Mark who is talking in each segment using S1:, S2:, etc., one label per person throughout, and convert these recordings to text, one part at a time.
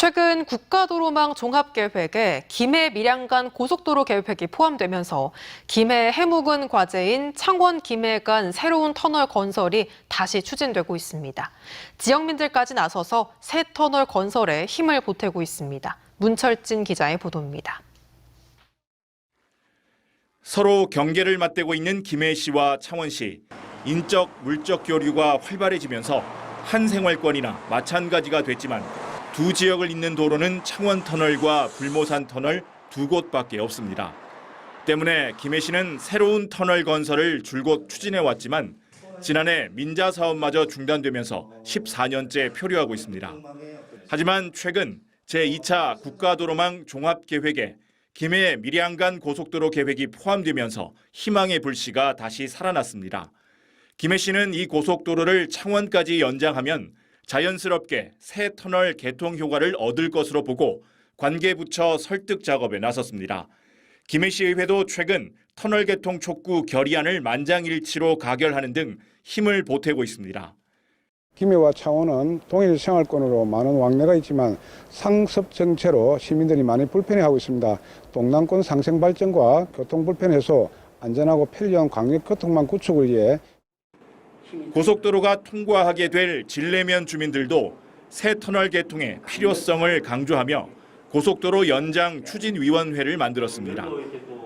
S1: 최근 국가도로망 종합계획에 김해 밀양 간 고속도로 계획이 포함되면서 김해 해묵은 과제인 창원 김해 간 새로운 터널 건설이 다시 추진되고 있습니다. 지역민들까지 나서서 새 터널 건설에 힘을 보태고 있습니다. 문철진 기자의 보도입니다.
S2: 서로 경계를 맞대고 있는 김해시와 창원시, 인적, 물적 교류가 활발해지면서 한 생활권이나 마찬가지가 됐지만 두 지역을 잇는 도로는 창원터널과 불모산 터널 두 곳밖에 없습니다. 때문에 김해시는 새로운 터널 건설을 줄곧 추진해왔지만 지난해 민자 사업마저 중단되면서 14년째 표류하고 있습니다. 하지만 최근 제2차 국가도로망 종합계획에 김해 밀양 간 고속도로 계획이 포함되면서 희망의 불씨가 다시 살아났습니다. 김해시는 이 고속도로를 창원까지 연장하면 자연스럽게 새 터널 개통 효과를 얻을 것으로 보고 관계부처 설득 작업에 나섰습니다. 김해시의회도 최근 터널 개통 촉구 결의안을 만장일치로 가결하는 등 힘을 보태고 있습니다.
S3: 김해와 창원은 동일 생활권으로 많은 왕래가 있지만 상습 정체로 시민들이 많이 불편해하고 있습니다. 동남권 상생 발전과 교통 불편 해소, 안전하고 편리한 광역교통망 구축을 위해
S2: 고속도로가 통과하게 될 진례면 주민들도 새 터널 개통의 필요성을 강조하며 고속도로 연장 추진위원회를 만들었습니다.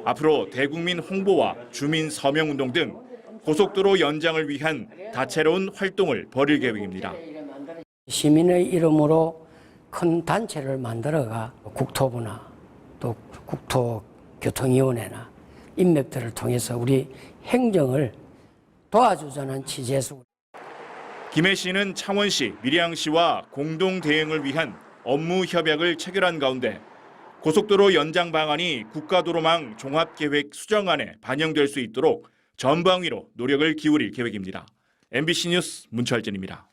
S2: 앞으로 대국민 홍보와 주민 서명운동 등 고속도로 연장을 위한 다채로운 활동을 벌일 계획입니다.
S4: 시민의 이름으로 큰 단체를 만들어가 국토부나 또 국토교통위원회나 인맥들을 통해서 우리 행정을 도와주자는 취지에서
S2: 김해시는 창원시, 밀양시와 공동 대응을 위한 업무 협약을 체결한 가운데 고속도로 연장 방안이 국가도로망 종합계획 수정안에 반영될 수 있도록 전방위로 노력을 기울일 계획입니다. MBC 뉴스 문철진입니다.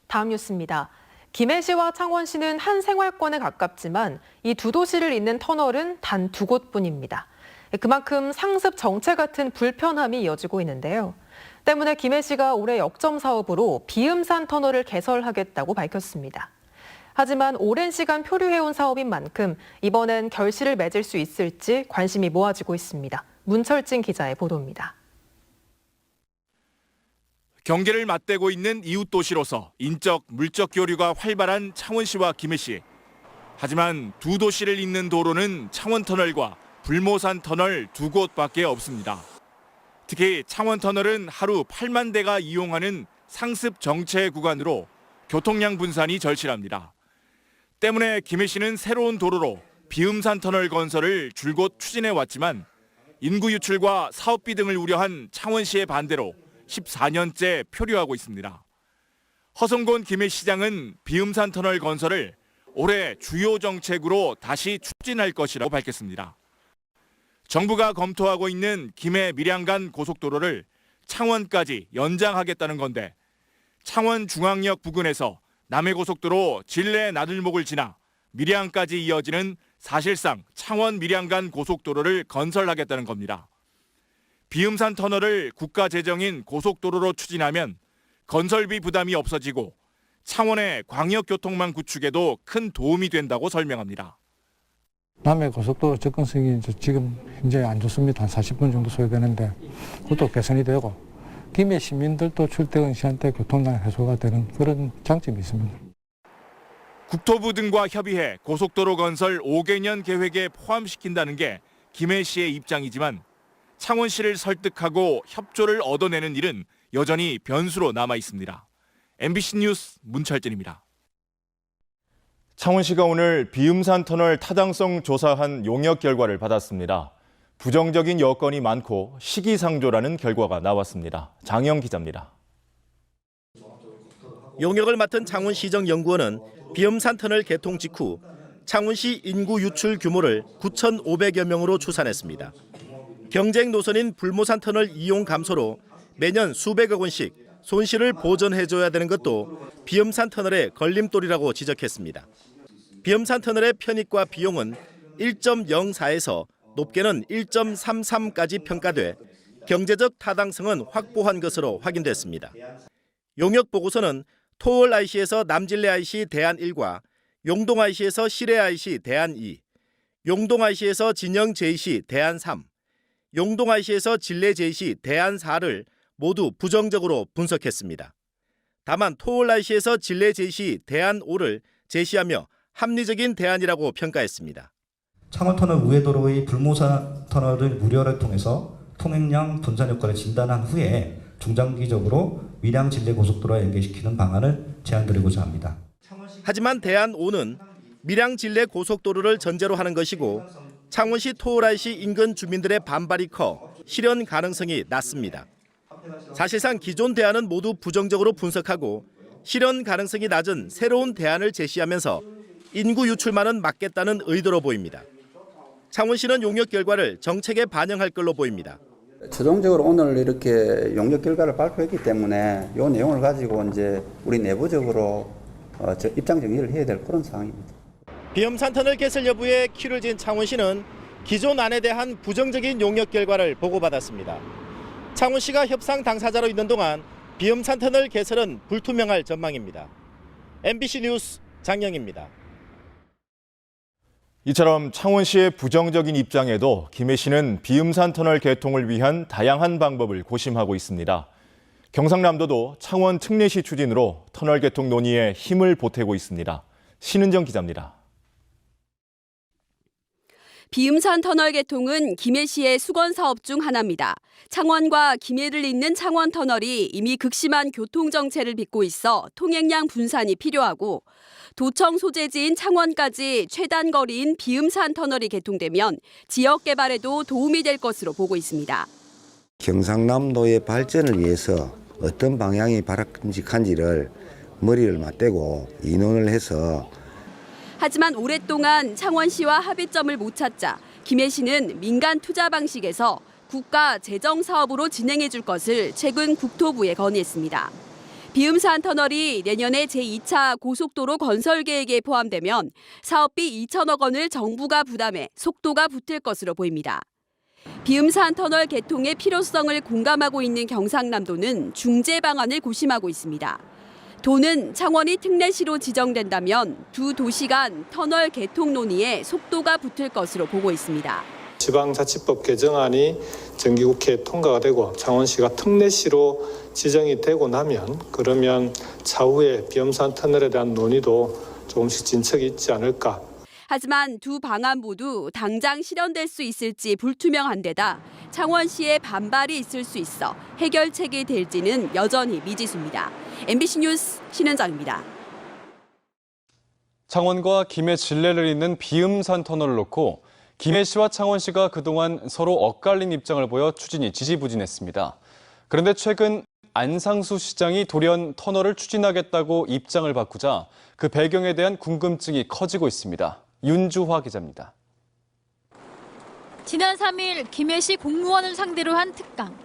S1: 다음 뉴스입니다. 김해시와 창원시는 한 생활권에 가깝지만 이 두 도시를 잇는 터널은 단 두 곳뿐입니다. 그만큼 상습 정체 같은 불편함이 이어지고 있는데요. 때문에 김해시가 올해 역점 사업으로 비음산 터널을 개설하겠다고 밝혔습니다. 하지만 오랜 시간 표류해온 사업인 만큼 이번엔 결실을 맺을 수 있을지 관심이 모아지고 있습니다. 문철진 기자의 보도입니다.
S2: 경계를 맞대고 있는 이웃 도시로서 인적, 물적 교류가 활발한 창원시와 김해시. 하지만 두 도시를 잇는 도로는 창원터널과 불모산 터널 두 곳밖에 없습니다. 특히 창원터널은 하루 8만 대가 이용하는 상습 정체 구간으로 교통량 분산이 절실합니다. 때문에 김해시는 새로운 도로로 비음산 터널 건설을 줄곧 추진해왔지만 인구 유출과 사업비 등을 우려한 창원시의 반대로 14년째 표류하고 있습니다. 허성곤 김해시장은 비음산 터널 건설을 올해 주요 정책으로 다시 추진할 것이라고 밝혔습니다. 정부가 검토하고 있는 김해 밀양 간 고속도로를 창원까지 연장하겠다는 건데 창원 중앙역 부근에서 남해고속도로 진례 나들목을 지나 밀양까지 이어지는 사실상 창원 밀양 간 고속도로를 건설하겠다는 겁니다. 비음산 터널을 국가 재정인 고속도로로 추진하면 건설비 부담이 없어지고 창원의 광역교통망 구축에도 큰 도움이 된다고 설명합니다.
S5: 남해고속도로 접근성이 지금 굉장히 안 좋습니다. 한 40분 정도 소요되는데 그것도 개선이 되고 김해 시민들도 출퇴근 시간대 교통량 해소가 되는 그런 장점이 있습니다.
S2: 국토부 등과 협의해 고속도로 건설 5개년 계획에 포함시킨다는 게 김해시의 입장이지만 창원시를 설득하고 협조를 얻어내는 일은 여전히 변수로 남아 있습니다. MBC 뉴스 문철진입니다.
S6: 창원시가 오늘 비음산 터널 타당성 조사한 용역 결과를 받았습니다. 부정적인 여건이 많고 시기상조라는 결과가 나왔습니다. 장영 기자입니다.
S7: 용역을 맡은 창원시정연구원은 비음산 터널 개통 직후 창원시 인구 유출 규모를 9,500여 명으로 추산했습니다. 경쟁 노선인 불모산 터널 이용 감소로 매년 수백억 원씩 손실을 보전해줘야 되는 것도 비음산 터널의 걸림돌이라고 지적했습니다. 비음산 터널의 편익과 비용은 1.04에서 높게는 1.33까지 평가돼 경제적 타당성은 확보한 것으로 확인됐습니다. 용역 보고서는 토월 IC에서 남진래 IC 대안 1과 용동-IC에서 실외-IC 대안2, 용동-IC에서 진영-JC 대안3, 용동-IC에서 진례-JC 대안4를 모두 부정적으로 분석했습니다. 다만 토올-IC에서 진례-JC 대안5를 제시하며 합리적인 대안이라고 평가했습니다.
S8: 창원터널 우회도로의 불모산 터널을 무료를 통해서 통행량 분산 효과를 진단한 후에 중장기적으로 밀양 진례 고속도로와 연계시키는 방안을 제안드리고자 합니다.
S7: 하지만 대안5는 밀양 진례 고속도로를 전제로 하는 것이고 창원시 토올-IC 인근 주민들의 반발이 커 실현 가능성이 낮습니다. 사실상 기존 대안은 모두 부정적으로 분석하고 실현 가능성이 낮은 새로운 대안을 제시하면서 인구 유출만은 막겠다는 의도로 보입니다. 창원시는 용역 결과를 정책에 반영할 걸로 보입니다.
S9: 최종적으로 오늘 이렇게 용역 결과를 발표했기 때문에 이 내용을 가지고 이제 우리 내부적으로 입장 정리를 해야 될 그런 상황입니다.
S7: 비엄산 터널 개설 여부에 키를 진 창원시는 기존 안에 대한 부정적인 용역 결과를 보고받았습니다. 창원시가 협상 당사자로 있는 동안 비엄산 터널 개설은 불투명할 전망입니다. MBC 뉴스 장영입니다.
S6: 이처럼 창원시의 부정적인 입장에도 김해 시는 비음산 터널 개통을 위한 다양한 방법을 고심하고 있습니다. 경상남도도 창원 특례시 추진으로 터널 개통 논의에 힘을 보태고 있습니다. 신은정 기자입니다.
S10: 비음산 터널 개통은 김해시의 수건 사업 중 하나입니다. 창원과 김해를 잇는 창원 터널이 이미 극심한 교통 정체를 빚고 있어 통행량 분산이 필요하고 도청 소재지인 창원까지 최단 거리인 비음산 터널이 개통되면 지역 개발에도 도움이 될 것으로 보고 있습니다.
S11: 경상남도의 발전을 위해서 어떤 방향이 바람직한지를 머리를 맞대고 의논을 해서
S10: 하지만 오랫동안 창원시와 합의점을 못 찾자 김해시는 민간 투자 방식에서 국가 재정 사업으로 진행해 줄 것을 최근 국토부에 건의했습니다. 비음산 터널이 내년에 제2차 고속도로 건설 계획에 포함되면 사업비 2천억 원을 정부가 부담해 속도가 붙을 것으로 보입니다. 비음산 터널 개통의 필요성을 공감하고 있는 경상남도는 중재 방안을 고심하고 있습니다. 도는 창원이 특례시로 지정된다면 두 도시 간 터널 개통 논의에 속도가 붙을 것으로 보고 있습니다.
S12: 지방자치법 개정안이 정기국회에 통과가 되고 창원시가 특례시로 지정이 되고 나면 그러면 차후에 비엄산 터널에 대한 논의도 조금씩 진척이 있지 않을까.
S10: 하지만 두 방안 모두 당장 실현될 수 있을지 불투명한 데다 창원시의 반발이 있을 수 있어 해결책이 될지는 여전히 미지수입니다. MBC 뉴스 신은정입니다.
S13: 창원과 김해 진례를 잇는 비음산 터널을 놓고 김해시와 창원시가 그동안 서로 엇갈린 입장을 보여 추진이 지지부진했습니다. 그런데 최근 안상수 시장이 돌연 터널을 추진하겠다고 입장을 바꾸자 그 배경에 대한 궁금증이 커지고 있습니다. 윤주화 기자입니다.
S14: 지난 3일 김해시 공무원을 상대로 한 특강.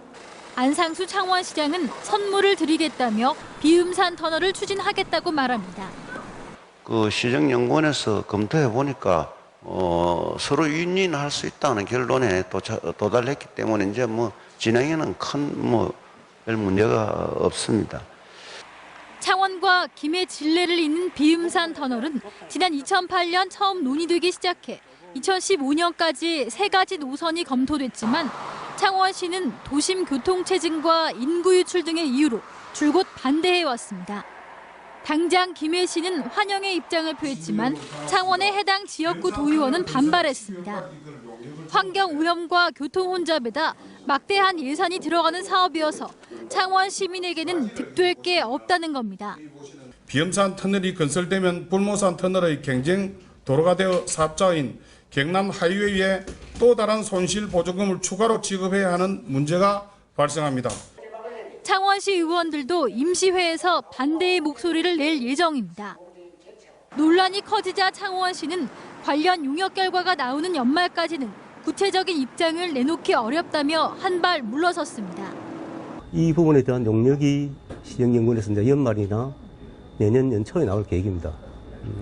S14: 안상수 창원시장은 선물을 드리겠다며 비음산 터널을 추진하겠다고 말합니다.
S11: 그 시정연구원에서 검토해 보니까 서로 윈윈할 수 있다는 결론에 도달했기 때문에 이제 진행에는 큰 별 문제가 없습니다.
S14: 창원과 김해 진례를 잇는 비음산 터널은 지난 2008년 처음 논의되기 시작해 2015년까지 3가지 노선이 검토됐지만 창원시는 도심 교통체증과 인구 유출 등의 이유로 줄곧 반대해왔습니다. 당장 김해시는 환영의 입장을 표했지만 창원의 해당 지역구 도의원은 반발했습니다. 환경오염과 교통 혼잡에다 막대한 예산이 들어가는 사업이어서 창원 시민에게는 득될 게 없다는 겁니다.
S15: 비음산 터널이 건설되면 불모산 터널의 경쟁 도로가 되어 사업자인 경남 하이웨이에 또 다른 손실 보조금을 추가로 지급해야 하는 문제가 발생합니다.
S14: 창원시 의원들도 임시회에서 반대의 목소리를 낼 예정입니다. 논란이 커지자 창원시는 관련 용역 결과가 나오는 연말까지는 구체적인 입장을 내놓기 어렵다며 한 발 물러섰습니다.
S16: 이 부분에 대한 용역이 시정연구원에서 이제 연말이나 내년 연초에 나올 계획입니다.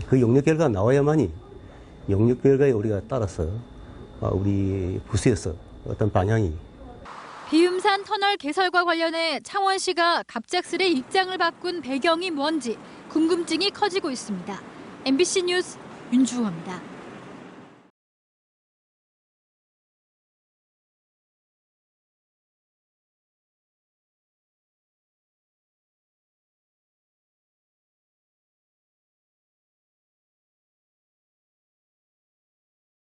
S16: 그 용역 결과가 나와야만이 용역 결과에 우리가 따라서 우리 부서에서 어떤 방향이
S14: 비음산 터널 개설과 관련해 창원시가 갑작스레 입장을 바꾼 배경이 뭔지 궁금증이 커지고 있습니다. MBC 뉴스 윤주호입니다.